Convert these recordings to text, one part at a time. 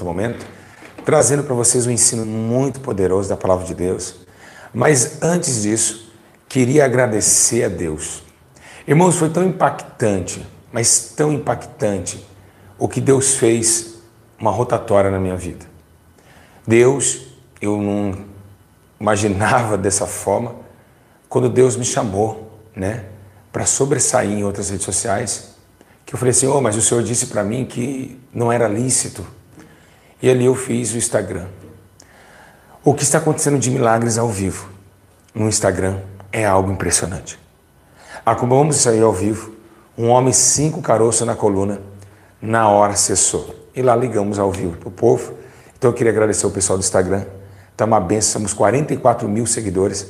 exato momento, trazendo para vocês um ensino muito poderoso da Palavra de Deus. Mas antes disso, queria agradecer a Deus. Irmãos, foi tão impactante, mas tão impactante, o que Deus fez, uma rotatória na minha vida. Deus, eu não imaginava dessa forma, quando Deus me chamou, né, para sobressair em outras redes sociais, que eu falei assim, mas o Senhor disse para mim que não era lícito. E ali eu fiz o Instagram. O que está acontecendo de milagres ao vivo no Instagram é algo impressionante. Acabamos de sair ao vivo, um homem 5 caroços na coluna, na hora cessou. E lá ligamos ao vivo para o povo. Então eu queria agradecer o pessoal do Instagram. Está uma benção, somos 44 mil seguidores,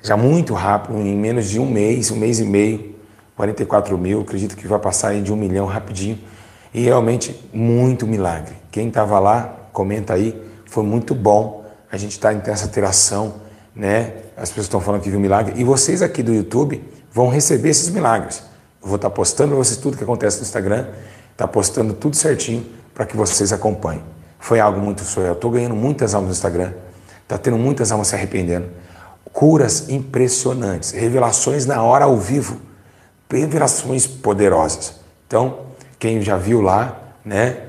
já muito rápido, em menos de um mês e meio, 44 mil, acredito que vai passar aí de 1 milhão rapidinho. E realmente muito milagre. Quem estava lá, comenta aí, foi muito bom. A gente está em essa interação, né? As pessoas estão falando que viu milagre. E vocês aqui do YouTube vão receber esses milagres. Eu vou estar postando para vocês tudo que acontece no Instagram, está postando tudo certinho para que vocês acompanhem. Foi algo muito surreal. Eu estou ganhando muitas almas no Instagram, está tendo muitas almas se arrependendo. Curas impressionantes, revelações na hora ao vivo, revelações poderosas. Então, quem já viu lá, né?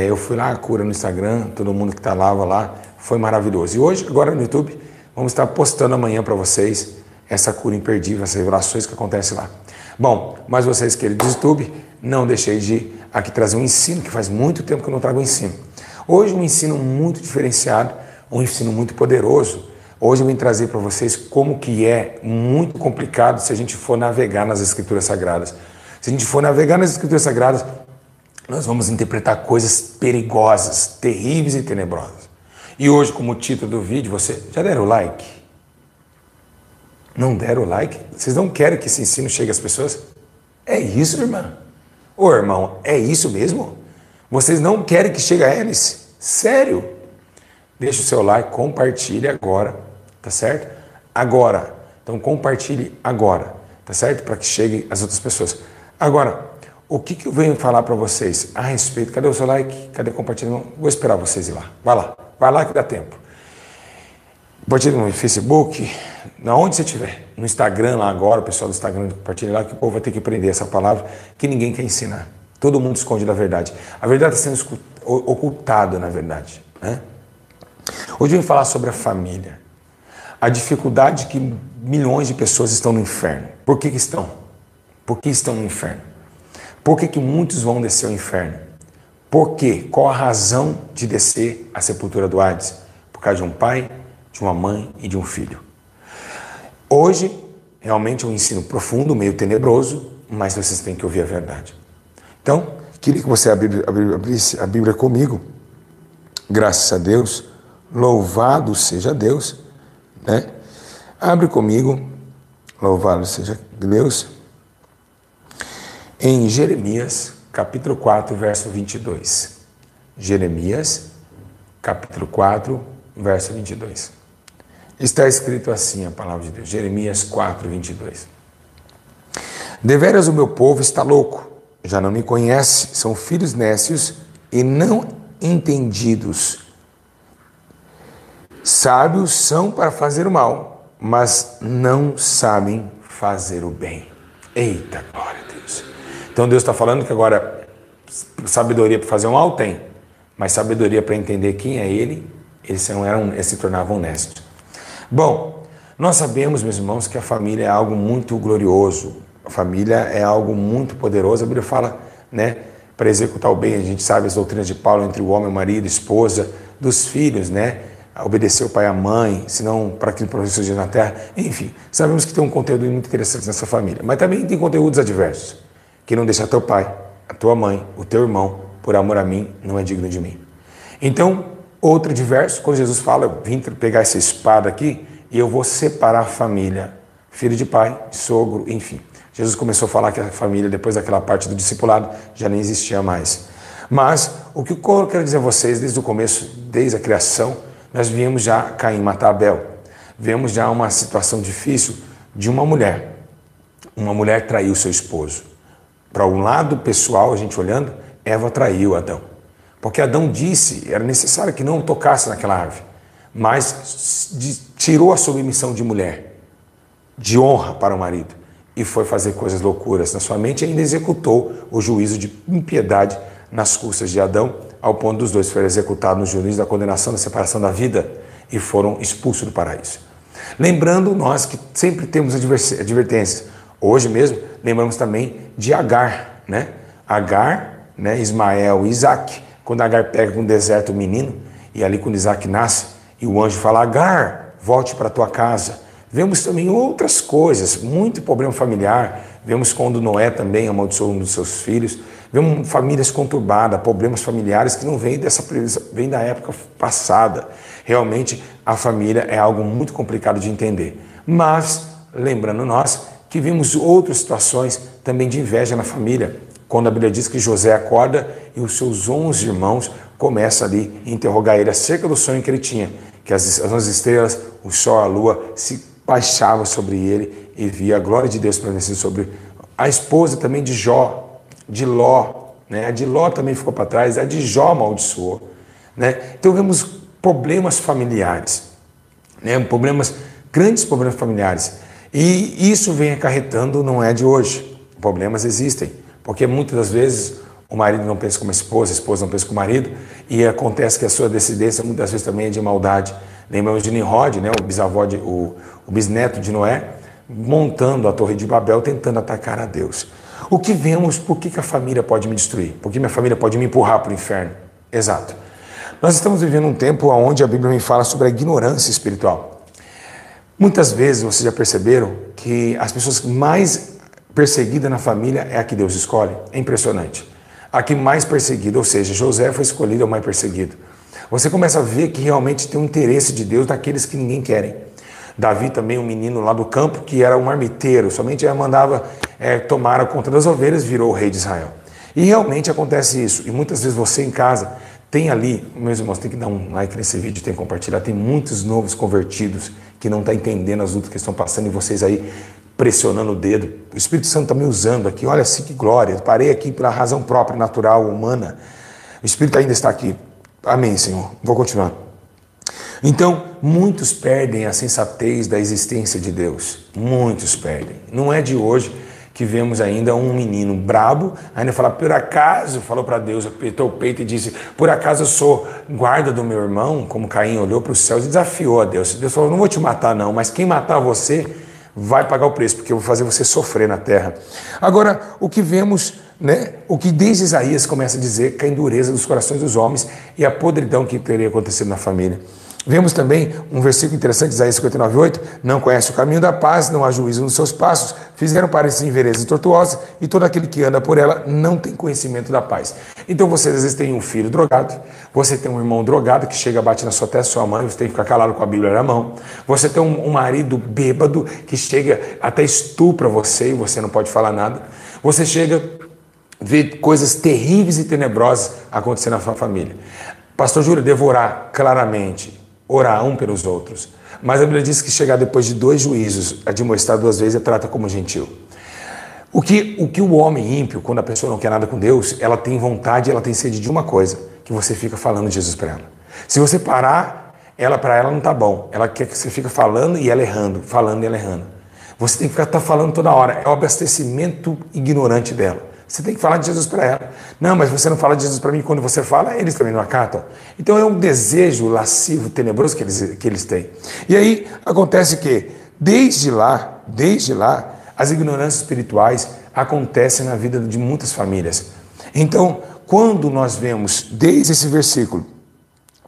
Eu fui lá, a cura no Instagram, todo mundo que estava lá, foi maravilhoso. E hoje, agora no YouTube, vamos estar postando amanhã para vocês essa cura imperdível, essas revelações que acontecem lá. Bom, mas vocês queridos do YouTube, não deixei de aqui trazer um ensino, que faz muito tempo que eu não trago um ensino. Hoje um ensino muito diferenciado, um ensino muito poderoso. Hoje eu vim trazer para vocês como que é muito complicado se a gente for navegar nas Escrituras Sagradas. Se a gente for navegar nas Escrituras Sagradas, nós vamos interpretar coisas perigosas, terríveis e tenebrosas. E hoje, como título do vídeo, você já deram o like? Não deram o like? Vocês não querem que esse ensino chegue às pessoas? É isso, irmã? Ô, irmão, é isso mesmo? Vocês não querem que chegue a eles? Sério? Deixa o seu like, compartilhe agora, tá certo? Agora. Então, compartilhe agora, tá certo? Para que chegue às outras pessoas. Agora, o que eu venho falar para vocês a respeito? Cadê o seu like? Cadê o compartilhamento? Vou esperar vocês ir lá. Vai lá que dá tempo. Compartilhe no Facebook, onde você estiver. No Instagram lá agora, o pessoal do Instagram compartilha lá, que o povo vai ter que aprender essa palavra que ninguém quer ensinar. Todo mundo esconde da verdade. A verdade está sendo ocultada, na verdade, né? Hoje eu vim falar sobre a família. A dificuldade que milhões de pessoas estão no inferno. Por que estão? Por que estão no inferno? Por que muitos vão descer ao inferno? Por quê? Qual a razão de descer à sepultura do Hades? Por causa de um pai, de uma mãe e de um filho. Hoje, realmente é um ensino profundo, meio tenebroso, mas vocês têm que ouvir a verdade. Então, queria que você abrisse a Bíblia comigo. Graças a Deus, louvado seja Deus, né? Abre comigo, louvado seja Deus, em Jeremias, capítulo 4, verso 22. Jeremias, capítulo 4, verso 22. Está escrito assim a palavra de Deus, Jeremias 4, 22. Deveras o meu povo está louco, já não me conhece, são filhos nécios e não entendidos. Sábios são para fazer o mal, mas não sabem fazer o bem. Eita, glória a Deus. Então Deus está falando que agora sabedoria para fazer o mal tem, mas sabedoria para entender quem é Ele, eles se tornavam honestos. Bom, nós sabemos, meus irmãos, que a família é algo muito glorioso. A família é algo muito poderoso. A Bíblia fala, né, para executar o bem. A gente sabe as doutrinas de Paulo entre o homem, o marido, a esposa, dos filhos, né? Obedecer o pai e a mãe, senão para aquilo que surgir na terra. Enfim, sabemos que tem um conteúdo muito interessante nessa família. Mas também tem conteúdos adversos. Que não deixar teu pai, a tua mãe, o teu irmão, por amor a mim, não é digno de mim. Então, outro diverso, quando Jesus fala, eu vim pegar essa espada aqui e eu vou separar a família, filho de pai, sogro, enfim. Jesus começou a falar que a família, depois daquela parte do discipulado, já nem existia mais. Mas o que eu quero dizer a vocês, desde o começo, desde a criação, nós vimos já Caim matar Abel. Vemos já uma situação difícil de uma mulher. Uma mulher traiu seu esposo. Para um lado pessoal, a gente olhando, Eva traiu Adão. Porque Adão disse, era necessário que não tocasse naquela árvore, mas tirou a submissão de mulher, de honra para o marido, e foi fazer coisas loucuras na sua mente e ainda executou o juízo de impiedade nas custas de Adão, ao ponto dos dois foram executados no juízo da condenação, da separação da vida e foram expulsos do paraíso. Lembrando nós que sempre temos advertências. Hoje mesmo, lembramos também de Agar, né? Agar, né? Ismael e Isaac. Quando Agar pega com o deserto o menino, e ali quando Isaac nasce, e o anjo fala, Agar, volte para a tua casa. Vemos também outras coisas, muito problema familiar. Vemos quando Noé também amaldiçoou um dos seus filhos. Vemos famílias conturbadas, problemas familiares que não vêm vem da época passada. Realmente a família é algo muito complicado de entender. Mas, lembrando nós, que vimos outras situações também de inveja na família. Quando a Bíblia diz que José acorda e os seus 11 irmãos começam ali a interrogar ele acerca do sonho que ele tinha. Que as 11 estrelas, o sol, a lua se baixavam sobre ele e via a glória de Deus prevalecendo sobre a esposa também de Jó, de Ló, né? A de Ló também ficou para trás, a de Jó amaldiçoou, né? Então vemos problemas familiares, né? Grandes problemas familiares, e isso vem acarretando, não é de hoje, problemas existem, porque muitas das vezes o marido não pensa como a esposa não pensa como o marido, e acontece que a sua descendência muitas vezes também é de maldade. Lembramos de Nimrod, né? O bisneto de Noé, montando a Torre de Babel, tentando atacar a Deus. O que vemos, por que a família pode me destruir? Por que minha família pode me empurrar para o inferno? Exato. Nós estamos vivendo um tempo onde a Bíblia me fala sobre a ignorância espiritual. Muitas vezes vocês já perceberam que as pessoas mais perseguidas na família é a que Deus escolhe. É impressionante. A que mais perseguida, ou seja, José foi escolhido o mais perseguido. Você começa a ver que realmente tem um interesse de Deus naqueles que ninguém querem. Davi também, um menino lá do campo, que era um marmiteiro, somente mandava tomar a conta das ovelhas, virou o rei de Israel. E realmente acontece isso. E muitas vezes você em casa tem ali, meus irmãos, tem que dar um like nesse vídeo, tem que compartilhar, tem muitos novos convertidos que não estão entendendo as lutas que estão passando e vocês aí pressionando o dedo. O Espírito Santo está me usando aqui, olha assim que glória, eu parei aqui pela razão própria, natural, humana. O Espírito ainda está aqui. Amém, Senhor. Vou continuar. Então, muitos perdem a sensatez da existência de Deus. Muitos perdem. Não é de hoje que vemos ainda um menino brabo, ainda fala, por acaso, falou para Deus, apertou o peito e disse, por acaso eu sou guarda do meu irmão? Como Caim olhou para os céus e desafiou a Deus. Deus falou, não vou te matar não, mas quem matar você vai pagar o preço, porque eu vou fazer você sofrer na terra. Agora, o que vemos, né? O que desde Isaías começa a dizer que a endureza dos corações dos homens e a podridão que teria acontecido na família. Vemos também um versículo interessante, Isaías 59:8, não conhece o caminho da paz, não há juízo nos seus passos, fizeram parecer em veredas tortuosas, e todo aquele que anda por ela não tem conhecimento da paz. Então você às vezes tem um filho drogado, você tem um irmão drogado que chega, bate na sua testa, sua mãe, você tem que ficar calado com a Bíblia na mão, você tem um marido bêbado que chega até estupra você e você não pode falar nada, você chega, vê coisas terríveis e tenebrosas acontecendo na sua família. Pastor Júlio, devorar claramente, orar um pelos outros. Mas a Bíblia diz que chegar depois de 2 juízos, admoestar 2 vezes, trata como gentil. O que o homem ímpio, quando a pessoa não quer nada com Deus, ela tem vontade, ela tem sede de uma coisa, que você fica falando de Jesus para ela. Se você parar, para ela não tá bom. Ela quer que você fique falando e ela errando, falando e ela errando. Você tem que estar falando toda hora. É o abastecimento ignorante dela. Você tem que falar de Jesus para ela. Não, mas você não fala de Jesus para mim. Quando você fala, eles também não acatam. Então é um desejo lascivo, tenebroso que eles têm. E aí acontece que, desde lá, as ignorâncias espirituais acontecem na vida de muitas famílias. Então, quando nós vemos, desde esse versículo,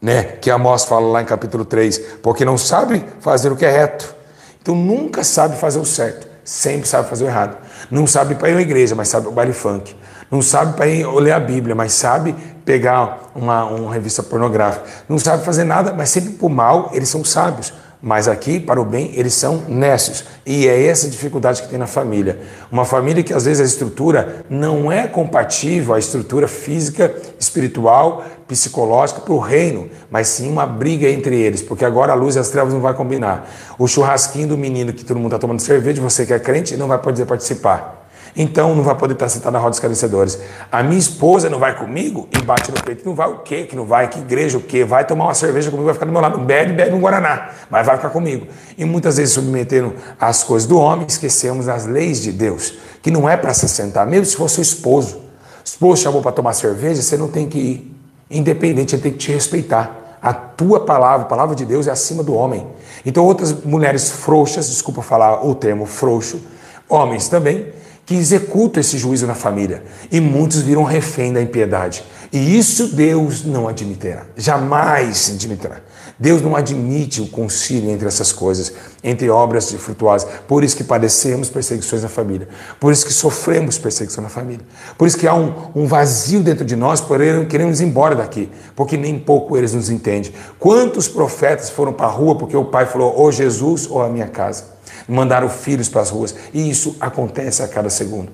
né, que Amós fala lá em capítulo 3, porque não sabe fazer o que é reto. Então nunca sabe fazer o certo. Sempre sabe fazer o errado. Não sabe para ir à igreja, mas sabe o baile funk. Não sabe para ir ler a Bíblia, mas sabe pegar uma revista pornográfica. Não sabe fazer nada, mas sempre para o mal eles são sábios. Mas aqui, para o bem, eles são nécios. E é essa a dificuldade que tem na família. Uma família que às vezes a estrutura não é compatível à estrutura física, espiritual, psicológica para o reino, mas sim uma briga entre eles, porque agora a luz e as trevas não vai combinar. O churrasquinho do menino que todo mundo está tomando cerveja, você que é crente, não vai poder participar. Então não vai poder estar sentado na roda dos esclarecedores. A minha esposa não vai comigo e bate no peito. Não vai o quê? Que não vai? Que igreja o quê? Vai tomar uma cerveja comigo, vai ficar do meu lado. Bebe um Guaraná, mas vai ficar comigo. E muitas vezes submetendo as coisas do homem, esquecemos as leis de Deus, que não é para se sentar, mesmo se for seu esposo. O esposo chamou para tomar cerveja, você não tem que ir. Independente, ele tem que te respeitar. A tua palavra, a palavra de Deus é acima do homem. Então outras mulheres frouxas, desculpa falar o termo frouxo, homens também, que executam esse juízo na família. E muitos viram refém da impiedade. E isso Deus não admitirá. Jamais admitirá. Deus não admite o concílio entre essas coisas, entre obras frutuosas. Por isso que padecemos perseguições na família. Por isso que sofremos perseguição na família. Por isso que há um vazio dentro de nós, por queremos ir embora daqui. Porque nem pouco eles nos entendem. Quantos profetas foram para a rua porque o pai falou, ou Jesus ou a minha casa. Mandaram filhos para as ruas. E isso acontece a cada segundo.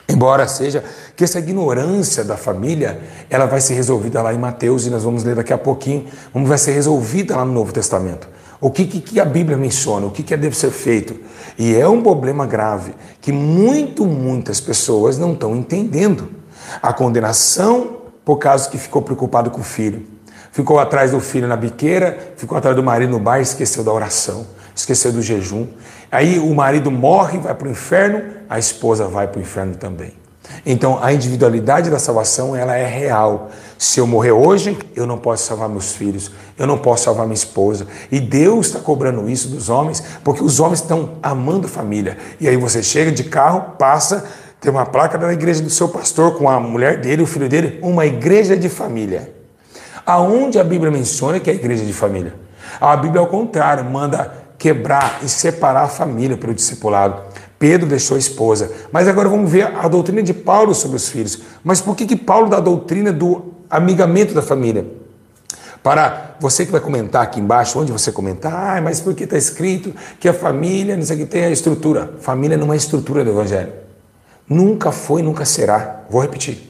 Embora seja que essa ignorância da família, ela vai ser resolvida lá em Mateus, e nós vamos ler daqui a pouquinho, como vai ser resolvida lá no Novo Testamento. O que a Bíblia menciona, o que deve ser feito. E é um problema grave, que muitas pessoas não estão entendendo. A condenação por causa que ficou preocupado com o filho. Ficou atrás do filho na biqueira, ficou atrás do marido no bar e esqueceu da oração. Esqueceu do jejum. Aí o marido morre, vai para o inferno, a esposa vai para o inferno também. Então a individualidade da salvação, ela é real. Se eu morrer hoje, eu não posso salvar meus filhos, eu não posso salvar minha esposa. E Deus está cobrando isso dos homens, porque os homens estão amando a família. E aí você chega de carro, passa, tem uma placa da igreja do seu pastor com a mulher dele, o filho dele, uma igreja de família. Aonde a Bíblia menciona que é a igreja de família? A Bíblia, ao contrário, manda quebrar e separar a família pelo discipulado. Pedro deixou a esposa. Mas agora vamos ver a doutrina de Paulo sobre os filhos. Mas por que Paulo dá a doutrina do amigamento da família? Para você que vai comentar aqui embaixo, onde você comentar, mas por que está escrito que a família, não sei o que, tem a estrutura. Família não é a estrutura do Evangelho. Nunca foi, nunca será. Vou repetir.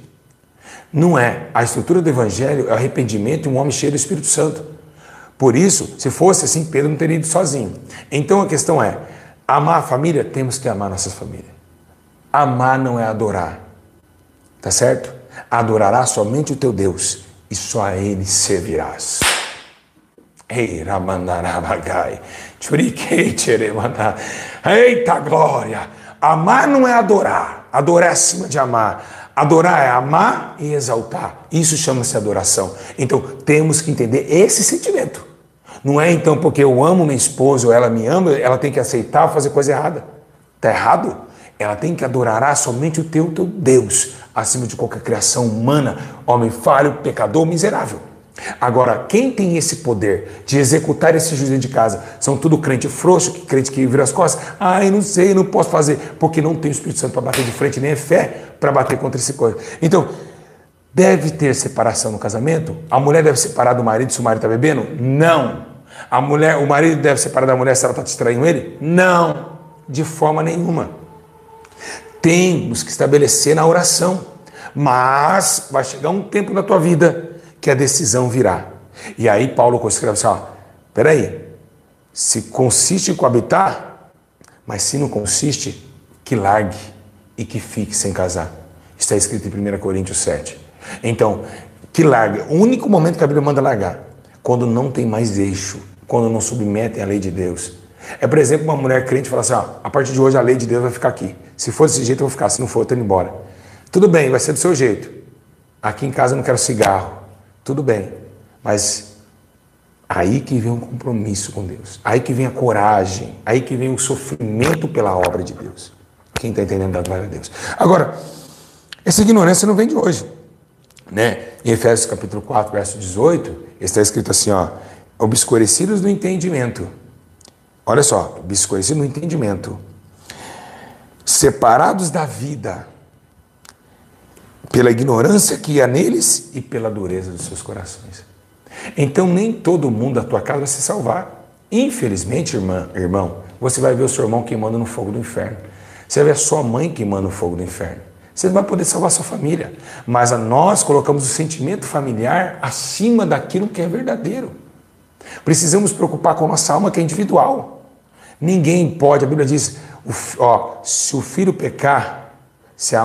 Não é. A estrutura do Evangelho é o arrependimento e um homem cheio do Espírito Santo. Por isso, se fosse assim, Pedro não teria ido sozinho. Então a questão é, amar a família, temos que amar nossa família. Amar não é adorar, tá certo? Adorarás somente o teu Deus e só a Ele servirás. Eita glória! Amar não é adorar, adorar é acima de amar. Adorar é amar e exaltar. Isso chama-se adoração. Então temos que entender esse sentimento. Não é então porque eu amo minha esposa ou ela me ama, ela tem que aceitar ou fazer coisa errada. Está errado? Ela tem que adorar somente o teu Deus, acima de qualquer criação humana, homem falho, pecador, miserável. Agora, quem tem esse poder de executar esse juízo de casa? São tudo crente frouxo, crente que vira as costas. Eu não sei, eu não posso fazer, porque não tem o Espírito Santo para bater de frente, nem é fé para bater contra esse coisa. Então, deve ter separação no casamento? A mulher deve separar do marido se o marido está bebendo? Não. O marido deve separar da mulher se ela está distraindo ele? Não, de forma nenhuma. Temos que estabelecer na oração, mas vai chegar um tempo na tua vida que a decisão virá. E aí Paulo escreve assim, peraí, se consiste em coabitar, mas se não consiste, que largue e que fique sem casar. Está escrito em 1 Coríntios 7. Então, que largue. O único momento que a Bíblia manda largar, quando não tem mais eixo, quando não submetem à lei de Deus. É, por exemplo, uma mulher crente fala assim, a partir de hoje a lei de Deus vai ficar aqui. Se for desse jeito eu vou ficar, se não for eu estou indo embora. Tudo bem, vai ser do seu jeito. Aqui em casa eu não quero cigarro. Tudo bem, mas aí que vem um compromisso com Deus. Aí que vem a coragem, aí que vem o sofrimento pela obra de Deus. Quem está entendendo da glória a Deus. Agora, essa ignorância não vem de hoje. Né? Em Efésios capítulo 4, verso 18, está escrito assim, obscurecidos do entendimento. Olha só, obscurecidos no entendimento. Separados da vida, pela ignorância que há neles e pela dureza dos seus corações. Então nem todo mundo da tua casa vai se salvar. Infelizmente, irmão, você vai ver o seu irmão queimando no fogo do inferno. Você vai ver a sua mãe queimando no fogo do inferno. Você não vai poder salvar a sua família. Mas nós colocamos o sentimento familiar acima daquilo que é verdadeiro. Precisamos preocupar com a nossa alma, que é individual. Ninguém pode, a Bíblia diz, se o filho pecar, Se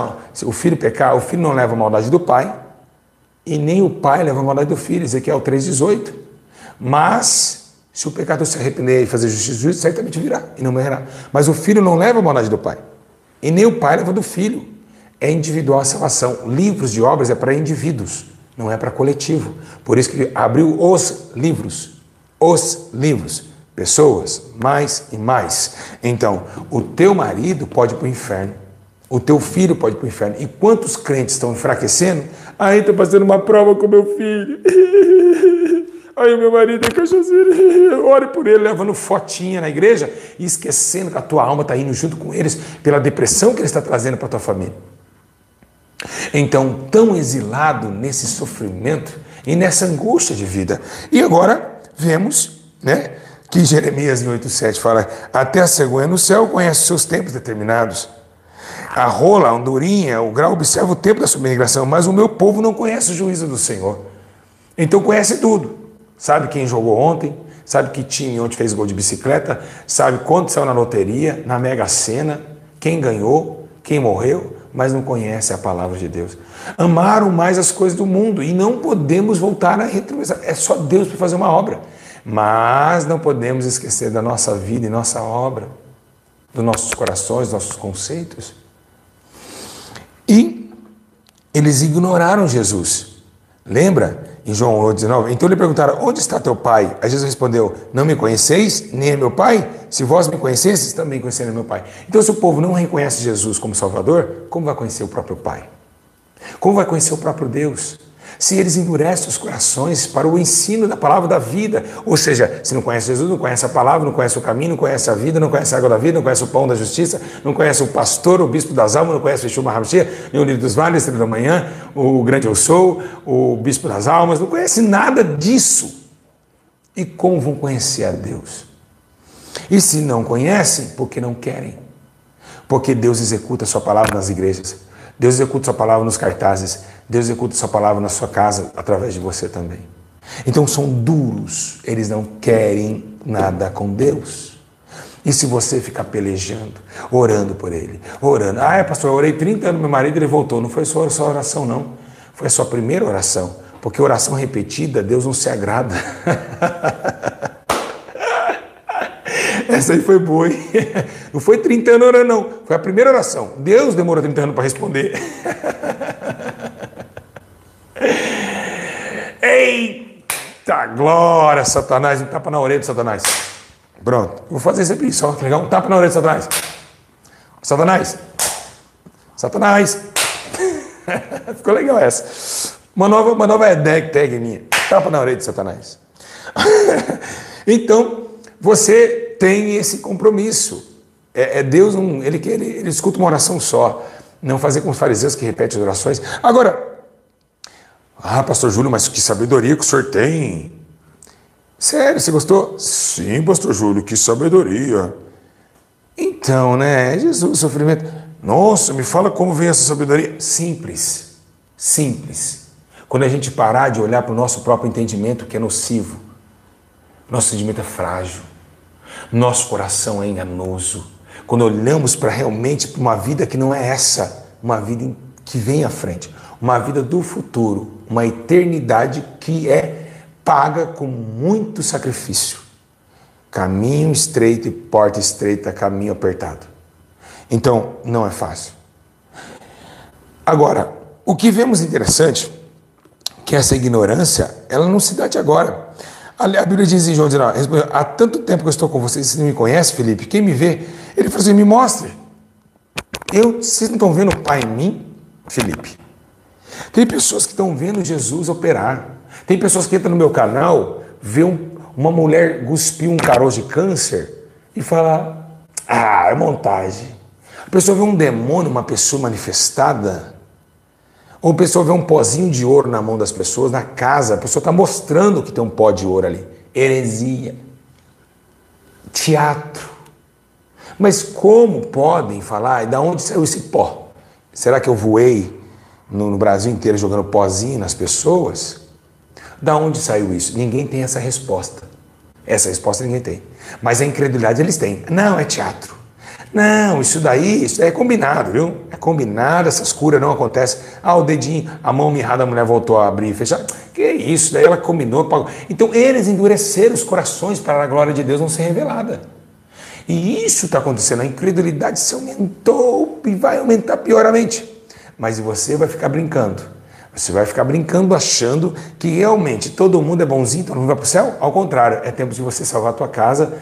o filho pecar, o filho não leva a maldade do pai, e nem o pai leva a maldade do filho, Ezequiel 3,18. Mas, se o pecador se arrepender e fazer justiça, certamente virá e não morrerá. Mas o filho não leva a maldade do pai, e nem o pai leva do filho. É individual a salvação. Livros de obras é para indivíduos, não é para coletivo. Por isso que abriu os livros. Os livros. Pessoas, mais e mais. Então, o teu marido pode ir para o inferno. O teu filho pode ir para o inferno. E quantos crentes estão enfraquecendo? Aí estou fazendo uma prova com meu filho. Aí o meu marido é cachaceiro. Ore por ele, levando fotinha na igreja e esquecendo que a tua alma está indo junto com eles pela depressão que ele está trazendo para a tua família. Então, tão exilado nesse sofrimento e nessa angústia de vida. E agora vemos, né, que Jeremias em 8,7 fala: até a cegonha no céu conhece os seus tempos determinados. A rola, a andorinha, o grau observa o tempo da sua migração, mas o meu povo não conhece o juízo do Senhor. Então conhece tudo. Sabe quem jogou ontem, sabe que time ontem fez gol de bicicleta, sabe quanto saiu na loteria, na Mega Sena, quem ganhou, quem morreu, mas não conhece a palavra de Deus. Amaram mais as coisas do mundo e não podemos voltar a retrovisar. É só Deus para fazer uma obra. Mas não podemos esquecer da nossa vida e nossa obra, dos nossos corações, dos nossos conceitos. E eles ignoraram Jesus. Lembra? Em João 8,19, então lhe perguntaram: onde está teu pai? Aí Jesus respondeu: não me conheceis, nem é meu pai? Se vós me conhecesseis, também conheceram meu pai. Então, se o povo não reconhece Jesus como Salvador, como vai conhecer o próprio Pai? Como vai conhecer o próprio Deus? Se eles endurecem os corações para o ensino da palavra da vida, ou seja, se não conhece Jesus, não conhece a palavra, não conhece o caminho, não conhece a vida, não conhece a água da vida, não conhece o pão da justiça, não conhece o pastor, o bispo das almas, não conhece o Yeshua HaMashiach, nem o lírio dos vales, a estrela da manhã, o grande eu sou, o bispo das almas, não conhece nada disso. E como vão conhecer a Deus? E se não conhecem, porque não querem? Porque Deus executa a sua palavra nas igrejas, Deus executa a sua palavra nos cartazes, Deus executa a sua palavra na sua casa, através de você também. Então são duros, eles não querem nada com Deus. E se você ficar pelejando, orando por ele, orando: pastor, eu orei 30 anos, meu marido, ele voltou. Não foi só a sua oração, não. Foi a sua primeira oração. Porque oração repetida, Deus não se agrada. Essa aí foi boa, hein? Não foi 30 anos orando, não. Foi a primeira oração. Deus demorou 30 anos para responder. Eita glória, Satanás. Um tapa na orelha de Satanás. Pronto. Vou fazer sempre isso. Ó, legal? Um tapa na orelha de Satanás. Satanás. Satanás. Ficou legal essa. Uma nova tag minha. Tapa na orelha de Satanás. Então, você tem esse compromisso. Deus, ele escuta uma oração só. Não fazer como os fariseus que repetem as orações. Agora, pastor Júlio, mas que sabedoria que o senhor tem. Sério, você gostou? Sim, pastor Júlio, que sabedoria. Então, né, Jesus, sofrimento. Nossa, me fala como vem essa sabedoria. Simples, simples. Quando a gente parar de olhar para o nosso próprio entendimento, que é nocivo, nosso entendimento é frágil, nosso coração é enganoso. Quando olhamos realmente para uma vida que não é essa, uma vida que vem à frente, uma vida do futuro, uma eternidade que é paga com muito sacrifício. Caminho estreito e porta estreita, caminho apertado. Então, não é fácil. Agora, o que vemos interessante, que essa ignorância, ela não se dá de agora. A Bíblia diz em João 19, há tanto tempo que eu estou com vocês, vocês não me conhecem, Felipe, quem me vê? Ele falou assim: me mostre. Vocês não estão vendo o Pai em mim, Felipe? Tem pessoas que estão vendo Jesus operar. Tem pessoas que entram no meu canal, vê uma mulher cuspir um caroço de câncer e fala: é montagem. A pessoa vê um demônio, uma pessoa manifestada. Ou a pessoa vê um pozinho de ouro na mão das pessoas, na casa, a pessoa está mostrando que tem um pó de ouro ali. Heresia. Teatro. Mas como podem falar? E de onde saiu esse pó? Será que eu voei no Brasil inteiro jogando pozinho nas pessoas? Da onde saiu isso? Ninguém tem essa resposta. Essa resposta ninguém tem. Mas a incredulidade eles têm. Não, é teatro. Não, isso daí é combinado, viu? É combinado, essas curas não acontecem. O dedinho, a mão mirrada da mulher voltou a abrir e fechar. Que isso? Daí ela combinou. Então eles endureceram os corações para a glória de Deus não ser revelada. E isso está acontecendo. A incredulidade se aumentou e vai aumentar pioramente. Mas você vai ficar brincando. Você vai ficar brincando achando que realmente todo mundo é bonzinho, todo mundo vai para o céu? Ao contrário, é tempo de você salvar a tua casa.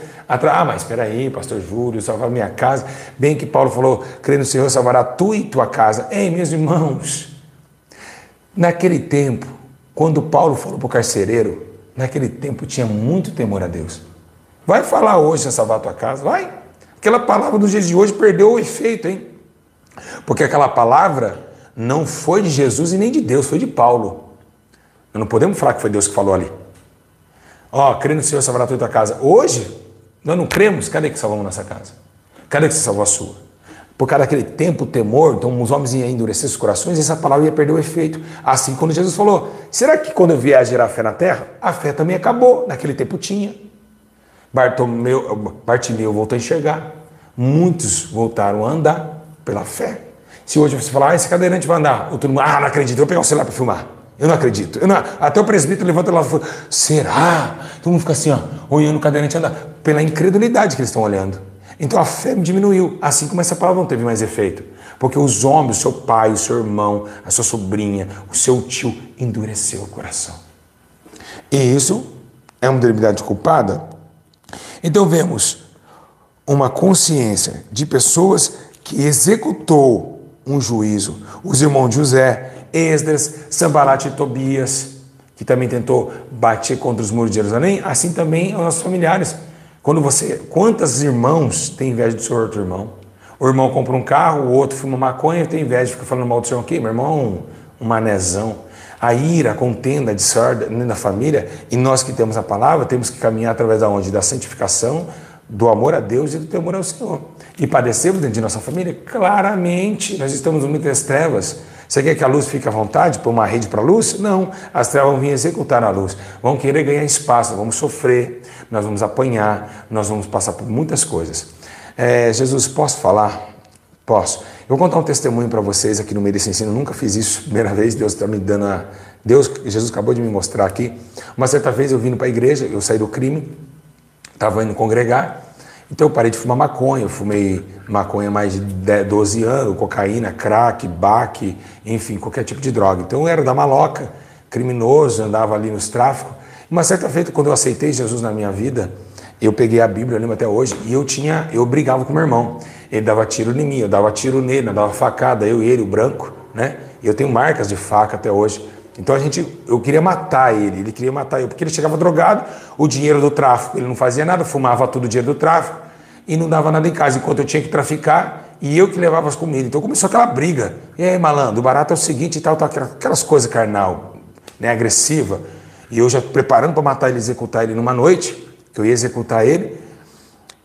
Mas espera aí, pastor Júlio, salvar minha casa. Bem que Paulo falou, crê no Senhor, salvará tu e tua casa. Ei, meus irmãos, naquele tempo, quando Paulo falou para o carcereiro, naquele tempo tinha muito temor a Deus. Vai falar hoje a salvar a tua casa? Vai. Aquela palavra dos dias de hoje perdeu o efeito, hein? Porque aquela palavra não foi de Jesus e nem de Deus, foi de Paulo. Nós não podemos falar que foi Deus que falou ali. Crê no Senhor, salvará a tua casa. Hoje, nós não cremos. Cadê que salvamos nossa casa? Cadê que você salvou a sua? Por causa daquele tempo, o temor, então os homens iam endurecer os corações, e essa palavra ia perder o efeito. Assim, quando Jesus falou, será que quando eu vier a gerar fé na terra, a fé também acabou? Naquele tempo tinha. Bartimeu voltou a enxergar. Muitos voltaram a andar pela fé. Se hoje você falar, esse cadeirante vai andar, todo mundo, não acredito, eu vou pegar o celular para filmar. Eu não acredito. Até o presbítero levanta lá e fala, será? Todo mundo fica assim, olhando o cadeirante andar, pela incredulidade que eles estão olhando. Então a fé diminuiu, assim como essa palavra não teve mais efeito. Porque os homens, o seu pai, o seu irmão, a sua sobrinha, o seu tio, endureceu o coração. E isso é uma debilidade culpada? Então vemos uma consciência de pessoas que executou um juízo. Os irmãos de José, Esdras, Sambalat e Tobias, que também tentou bater contra os muros de Jerusalém, assim também os nossos familiares. Quantos irmãos têm inveja do seu outro irmão? O irmão compra um carro, o outro fuma maconha e tem inveja, fica falando mal do seu irmão aqui, meu irmão, um manezão. A ira, a contenda, a desordem na família, e nós que temos a palavra, temos que caminhar através da onde? Da santificação, do amor a Deus e do temor ao Senhor. E padecemos dentro de nossa família? Claramente, nós estamos muitas trevas. Você quer que a luz fique à vontade, pôr uma rede para a luz? Não, as trevas vão vir executar a luz, vão querer ganhar espaço, vamos sofrer, nós vamos apanhar, nós vamos passar por muitas coisas. Jesus, posso falar? Posso. Eu vou contar um testemunho para vocês aqui no meio desse ensino, eu nunca fiz isso, primeira vez, Deus está me dando Jesus acabou de me mostrar aqui. Uma certa vez eu vim para a igreja, eu saí do crime, estava indo congregar, então eu parei de fumar maconha, eu fumei maconha há mais de 12 anos, cocaína, crack, baque, enfim, qualquer tipo de droga. Então eu era da maloca, criminoso, andava ali nos tráficos. Uma certa feita, quando eu aceitei Jesus na minha vida, eu peguei a Bíblia, eu lembro até hoje, e eu brigava com meu irmão. Ele dava tiro em mim, eu dava tiro nele, eu dava facada, eu e ele, o branco, né? E eu tenho marcas de faca até hoje. Então eu queria matar ele queria matar eu, porque ele chegava drogado, o dinheiro do tráfico, ele não fazia nada, fumava todo o dinheiro do tráfico e não dava nada em casa, enquanto eu tinha que traficar e eu que levava as comidas. Então começou aquela briga. E aí, malandro, o barato é o seguinte e tal, aquelas coisas carnal, né, agressiva. E eu já preparando para matar ele, executar ele numa noite, que eu ia executar ele.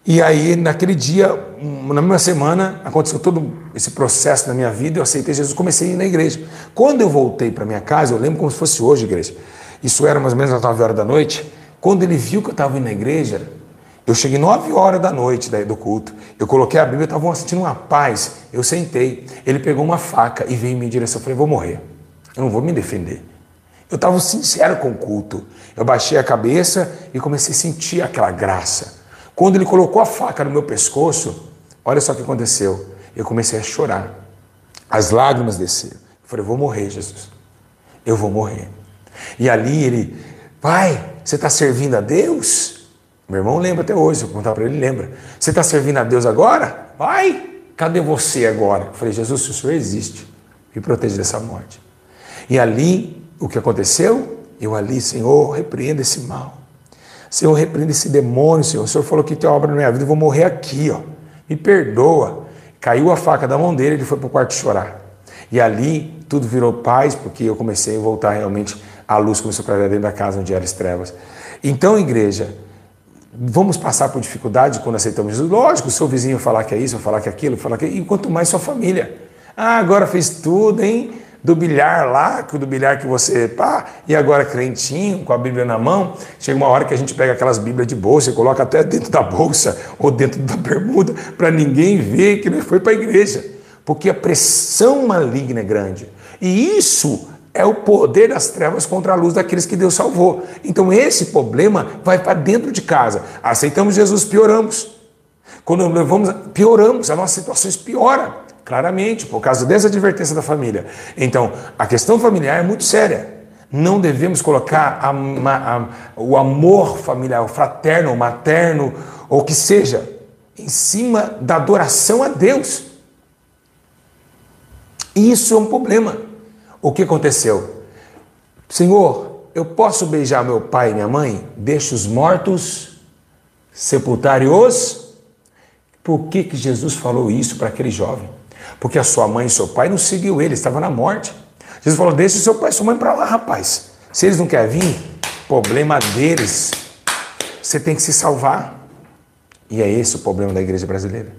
E aí, naquele dia, na mesma semana, aconteceu todo esse processo na minha vida, eu aceitei Jesus, comecei a ir na igreja. Quando eu voltei para minha casa, eu lembro como se fosse hoje, igreja, isso era mais ou menos às 9 horas da noite, quando ele viu que eu estava indo na igreja, eu cheguei 9 horas da noite do culto, eu coloquei a Bíblia, eu estava sentindo uma paz, eu sentei, ele pegou uma faca e veio em minha direção, eu falei, vou morrer, eu não vou me defender. Eu estava sincero com o culto, eu baixei a cabeça e comecei a sentir aquela graça. Quando ele colocou a faca no meu pescoço, olha só o que aconteceu. Eu comecei a chorar. As lágrimas desceram. Eu falei, eu vou morrer, Jesus. Eu vou morrer. E ali ele, pai, você está servindo a Deus? Meu irmão lembra até hoje, eu vou contar para ele, lembra. Você está servindo a Deus agora? Pai, cadê você agora? Eu falei, Jesus, se o Senhor existe, me protege dessa morte. E ali, o que aconteceu? Eu ali, Senhor, repreenda esse mal. Senhor, repreenda esse demônio, Senhor. O Senhor falou que tem obra na minha vida, eu vou morrer aqui, ó. Me perdoa. Caiu a faca da mão dele, ele foi para o quarto chorar. E ali tudo virou paz, porque eu comecei a voltar realmente, a luz começou a clarear dentro da casa onde eram as trevas. Então, igreja, vamos passar por dificuldade quando aceitamos Jesus? Lógico, o seu vizinho falar que é isso, falar que é aquilo, falar que... E quanto mais sua família. Ah, agora fez tudo, hein? do bilhar lá, do bilhar que você, e agora crentinho, com a Bíblia na mão, chega uma hora que a gente pega aquelas Bíblias de bolsa e coloca até dentro da bolsa ou dentro da bermuda para ninguém ver que não foi para a igreja, porque a pressão maligna é grande. E isso é o poder das trevas contra a luz daqueles que Deus salvou. Então esse problema vai para dentro de casa. Aceitamos Jesus, pioramos. Quando levamos, pioramos, as nossas situações pioram. Claramente, por causa dessa advertência da família. Então, a questão familiar é muito séria. Não devemos colocar o amor familiar, o fraterno, o materno, ou o que seja, em cima da adoração a Deus. Isso é um problema. O que aconteceu? Senhor, eu posso beijar meu pai e minha mãe? Deixa os mortos sepultarem os... Por que Jesus falou isso para aquele jovem? Porque a sua mãe e seu pai não seguiu ele, estava na morte. Jesus falou, deixa o seu pai e sua mãe para lá, rapaz. Se eles não querem vir, problema deles. Você tem que se salvar. E é esse o problema da igreja brasileira.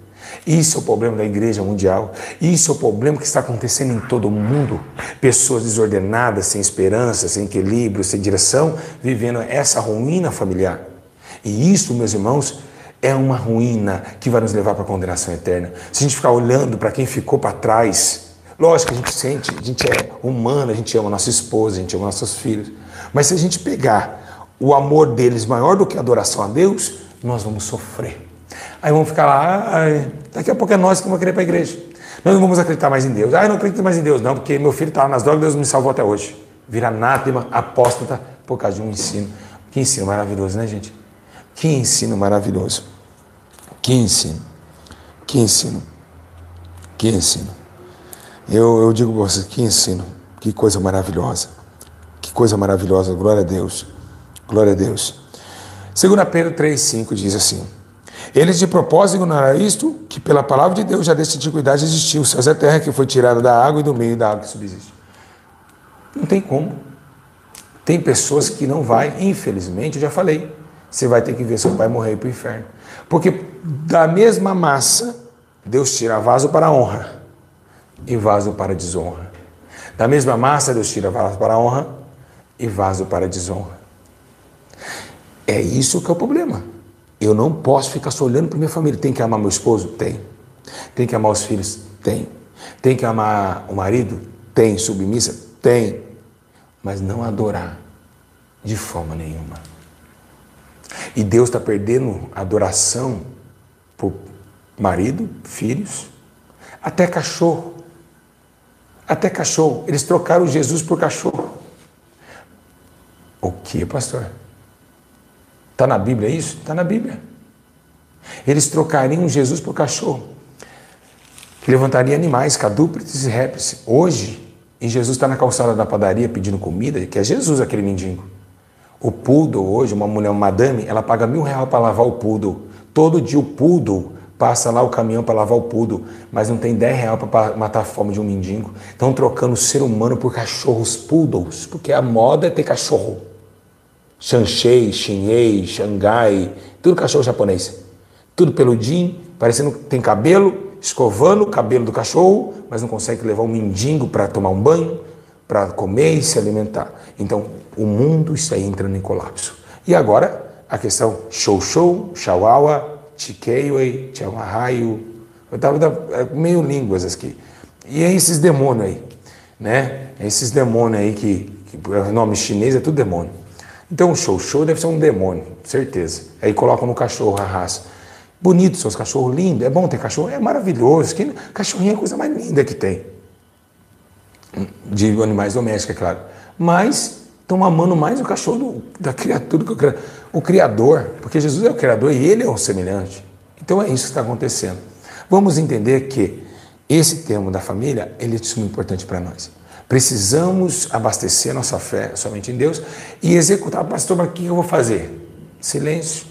Isso é o problema da igreja mundial. Isso é o problema que está acontecendo em todo o mundo. Pessoas desordenadas, sem esperança, sem equilíbrio, sem direção, vivendo essa ruína familiar. E isso, meus irmãos, é uma ruína que vai nos levar para a condenação eterna. Se a gente ficar olhando para quem ficou para trás, lógico que a gente sente, a gente é humano, a gente ama nossa esposa, a gente ama nossos filhos. Mas se a gente pegar o amor deles maior do que a adoração a Deus, nós vamos sofrer. Aí vamos ficar lá, daqui a pouco é nós que vamos querer ir para a igreja. Nós não vamos acreditar mais em Deus. Eu não acredito mais em Deus, não, porque meu filho estava nas drogas, Deus me salvou até hoje. Vira anátema, apóstata, por causa de um ensino. Que ensino maravilhoso, né, gente? Que ensino maravilhoso. Que ensino. Que ensino. Que ensino. Eu digo para vocês, que ensino. Que coisa maravilhosa. Que coisa maravilhosa. Glória a Deus. Glória a Deus. 2 Pedro 3,5 diz assim: eles de propósito ignoraram isto, que pela palavra de Deus já desde a antiguidade existiu, os céus e a terra, que foi tirada da água e do meio da água que subsiste. Não tem como. Tem pessoas que não vai, infelizmente, eu já falei, você vai ter que ver seu pai morrer para o inferno. Porque da mesma massa, Deus tira vaso para a honra e vaso para a desonra. Da mesma massa, Deus tira vaso para a honra e vaso para a desonra. É isso que é o problema. Eu não posso ficar só olhando para minha família. Tem que amar meu esposo? Tem. Tem que amar os filhos? Tem. Tem que amar o marido? Tem. Submissa? Tem. Mas não adorar de forma nenhuma. E Deus está perdendo a adoração por marido, filhos, até cachorro. Até cachorro. Eles trocaram Jesus por cachorro. O que, pastor? Está na Bíblia isso? Está na Bíblia. Eles trocariam Jesus por cachorro. Que levantaria animais, quadrúpedes e répteis. Hoje, e Jesus está na calçada da padaria pedindo comida, que é Jesus aquele mendigo. O poodle hoje, uma mulher, uma madame, ela paga R$1.000 para lavar o poodle. Todo dia o poodle passa lá o caminhão para lavar o poodle, mas não tem R$10 para matar a fome de um mendigo. Estão trocando o ser humano por cachorros poodles, porque a moda é ter cachorro. Shanxi, Xinhei, Xangai, tudo cachorro japonês. Tudo peludinho, parecendo que tem cabelo, escovando o cabelo do cachorro, mas não consegue levar um mendigo para tomar um banho, para comer e se alimentar. Então, o mundo está entrando em colapso. E agora, a questão Shou-Shou, Chihuahua, Chiqueiwei, Chihuahua, eu estava meio línguas aqui. E é esses demônios aí, né? Esses demônios aí que o nome chinês é tudo demônio. Então o Shou-Shou deve ser um demônio, certeza. Aí colocam no cachorro a raça. Bonitos são os cachorros, lindos. É bom ter cachorro, é maravilhoso. Cachorrinho é a coisa mais linda que tem. De animais domésticos, é claro. Mas estão amando mais o cachorro da criatura do que o Criador. Porque Jesus é o Criador e Ele é o semelhante. Então é isso que está acontecendo. Vamos entender que esse termo da família, ele é muito importante para nós. Precisamos abastecer nossa fé somente em Deus e executar. Pastor, mas o que eu vou fazer? Silêncio.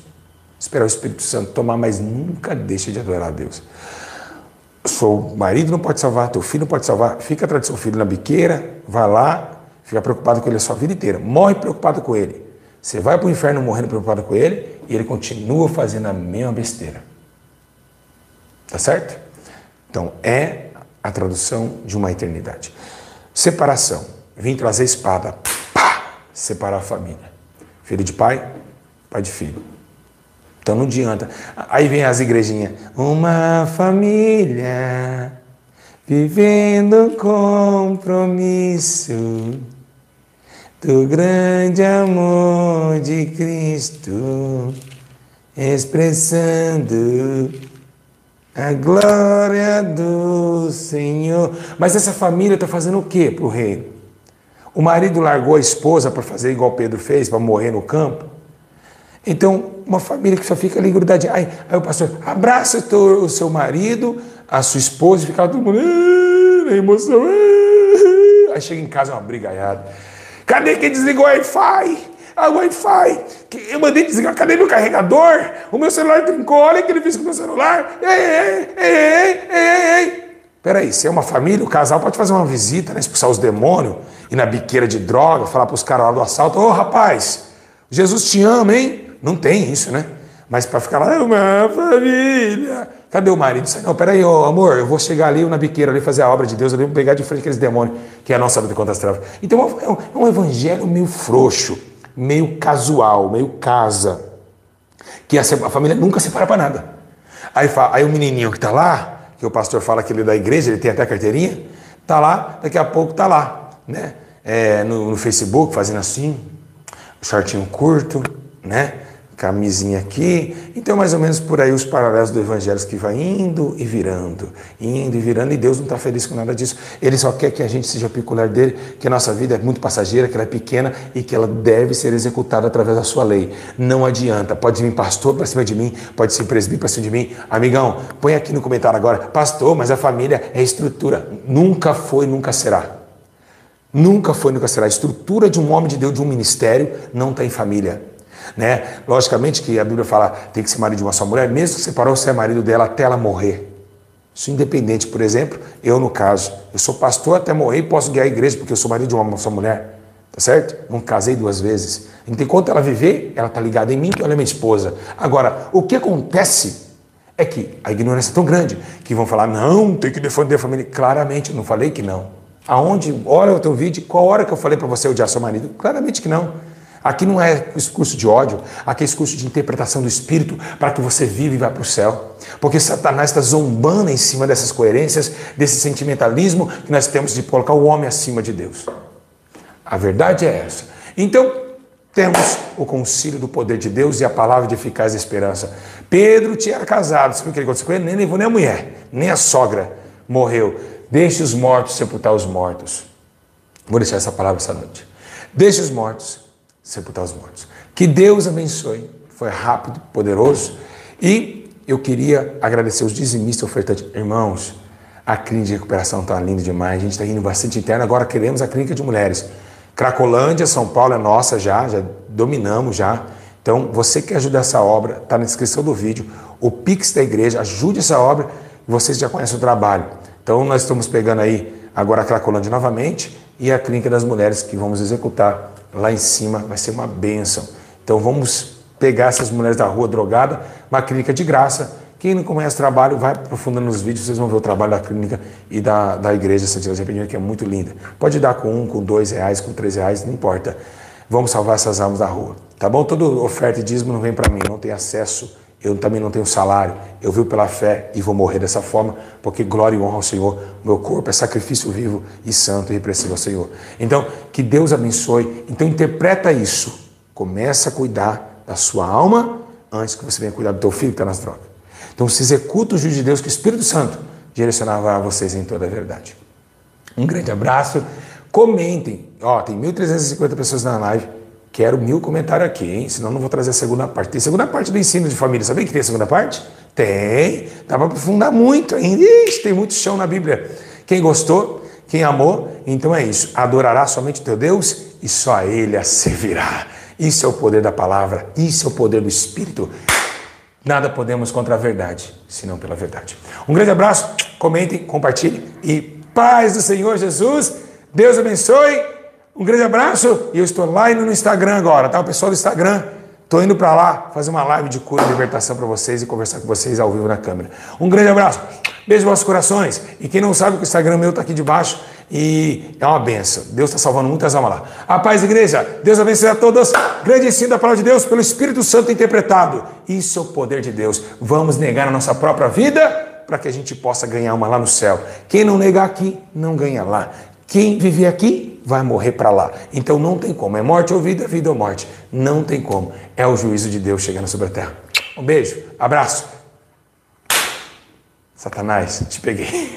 Esperar o Espírito Santo tomar, mas nunca deixe de adorar a Deus. Seu marido não pode salvar, teu filho não pode salvar. Fica atrás do seu filho na biqueira, vai lá, fica preocupado com ele a sua vida inteira. Morre preocupado com ele. Você vai para o inferno morrendo preocupado com ele e ele continua fazendo a mesma besteira. Tá certo? Então, é a tradução de uma eternidade. Separação. Vim trazer espada. Pá! Separar a família. Filho de pai, pai de filho. Então não adianta. Aí vem as igrejinhas. Uma família vivendo compromisso do grande amor de Cristo, expressando a glória do Senhor. Mas essa família está fazendo o quê para o reino? O marido largou a esposa para fazer igual Pedro fez, para morrer no campo. Então, uma família que só fica ali grudadinha. Aí o pastor abraça o seu marido, a sua esposa, e fica todo mundo na emoção. Aí chega em casa, uma brigaiada. Cadê quem desligou o Wi-Fi? Ah, o Wi-Fi. Eu mandei desligar. Cadê meu carregador? O meu celular trincou. Olha o que ele fez com o meu celular. Ei. Peraí, se é uma família, o casal pode fazer uma visita, né, expulsar os demônios, ir na biqueira de droga, falar para os caras lá do assalto: ô rapaz, Jesus te ama, hein? Não tem isso, né? Mas para ficar lá, uma família. Cadê o marido? Não, peraí, ô, amor, eu vou chegar ali na biqueira ali, fazer a obra de Deus, ali, vou pegar de frente aqueles demônios, que é a nossa luta contra as trevas. Então é um evangelho meio frouxo, meio casual, meio casa, que a família nunca separa para nada. Aí o menininho que está lá, que o pastor fala que ele é da igreja, ele tem até a carteirinha, está lá, daqui a pouco está lá, né? No Facebook, fazendo assim, shortinho curto, né? Camisinha aqui. Então, mais ou menos por aí os paralelos do evangelho que vai indo e virando, e Deus não está feliz com nada disso. Ele só quer que a gente seja peculiar dele, que a nossa vida é muito passageira, que ela é pequena e que ela deve ser executada através da sua lei. Não adianta. Pode vir pastor para cima de mim, pode ser presbítero para cima de mim. Amigão, põe aqui no comentário agora: pastor, mas a família é estrutura. Nunca foi, nunca será. Nunca foi, nunca será. A estrutura de um homem de Deus, de um ministério, não tem família. Né? Logicamente que a Bíblia fala tem que ser marido de uma só mulher, mesmo que separou, você é marido dela até ela morrer. Isso independente. Por exemplo, eu no caso, eu sou pastor até morrer e posso guiar a igreja porque eu sou marido de uma só mulher, tá certo? Não casei 2 vezes. Então, enquanto ela viver, ela está ligada em mim, ela é minha esposa. Agora, o que acontece é que a ignorância é tão grande que vão falar: não, tem que defender a família. Claramente, eu não falei que não. Aonde? Olha o teu vídeo, qual hora que eu falei para você odiar seu marido? Claramente que não. Aqui não é discurso de ódio, aqui é discurso de interpretação do Espírito para que você viva e vá para o céu. Porque Satanás está zombando em cima dessas coerências, desse sentimentalismo que nós temos de colocar o homem acima de Deus. A verdade é essa. Então, temos o concílio do poder de Deus e a palavra de eficaz esperança. Pedro tinha casado, sabe o que aconteceu com ele? Nem levou nem a mulher, nem a sogra morreu. Deixe os mortos sepultar os mortos. Vou deixar essa palavra essa noite. Deixe os mortos sepultar os mortos. Que Deus abençoe. Foi rápido, poderoso. E eu queria agradecer os dizimistas ofertantes. Irmãos, a clínica de recuperação está linda demais. A gente está indo bastante interno. Agora queremos a clínica de mulheres. Cracolândia, São Paulo é nossa já dominamos já. Então, você que quer ajudar essa obra, está na descrição do vídeo. O Pix da igreja, ajude essa obra. Vocês já conhecem o trabalho. Então, nós estamos pegando aí agora a Cracolândia novamente e a clínica das mulheres que vamos executar lá em cima. Vai ser uma bênção. Então vamos pegar essas mulheres da rua drogada, uma clínica de graça. Quem não conhece o trabalho, vai aprofundando nos vídeos, vocês vão ver o trabalho da clínica e da igreja Santiago de Arrependimento, que é muito linda. Pode dar com 1, com 2 reais, com 3 reais, não importa. Vamos salvar essas almas da rua. Tá bom? Toda oferta e dízimo não vem para mim, não tem acesso. Eu também não tenho salário, eu vivo pela fé e vou morrer dessa forma, porque glória e honra ao Senhor. Meu corpo é sacrifício vivo e santo e repressivo ao Senhor. Então, que Deus abençoe. Então, interpreta isso. Começa a cuidar da sua alma antes que você venha cuidar do teu filho que está nas drogas. Então, se executa o juízo de Deus, que o Espírito Santo direcionava a vocês em toda a verdade. Um grande abraço. Comentem. Ó, tem 1.350 pessoas na live. Quero 1000 comentários aqui, hein? Senão não vou trazer a segunda parte. Tem segunda parte do ensino de família. Sabia que tem a segunda parte? Tem. Dá para aprofundar muito ainda. Ixi, tem muito chão na Bíblia. Quem gostou, quem amou, então é isso. Adorará somente o teu Deus e só a Ele a servirá. Isso é o poder da palavra. Isso é o poder do Espírito. Nada podemos contra a verdade, senão pela verdade. Um grande abraço. Comentem, compartilhem. E paz do Senhor Jesus. Deus abençoe. Um grande abraço e eu estou lá indo no Instagram agora, tá? O pessoal do Instagram, estou indo para lá fazer uma live de cura e libertação para vocês e conversar com vocês ao vivo na câmera. Um grande abraço, beijo nos vossos corações. E quem não sabe que o Instagram meu está aqui debaixo, E é uma benção. Deus está salvando muitas almas lá. A paz, igreja. Deus abençoe a todos. Grande ensino da palavra de Deus pelo Espírito Santo interpretado. Isso é o poder de Deus. Vamos negar a nossa própria vida para que a gente possa ganhar uma lá no céu. Quem não negar aqui, não ganha lá. Quem viver aqui, vai morrer para lá. Então não tem como. É morte ou vida, vida ou morte. Não tem como. É o juízo de Deus chegando sobre a terra. Um beijo. Abraço. Satanás, te peguei.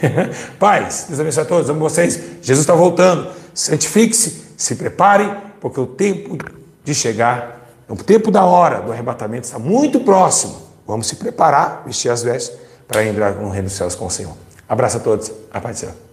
Paz, Deus abençoe a todos, amo vocês. Jesus está voltando. Santifique-se, se prepare, porque o tempo de chegar, o tempo da hora do arrebatamento está muito próximo. Vamos se preparar, vestir as vestes, para entrar no reino dos céus com o Senhor. Abraço a todos, a paz do Senhor.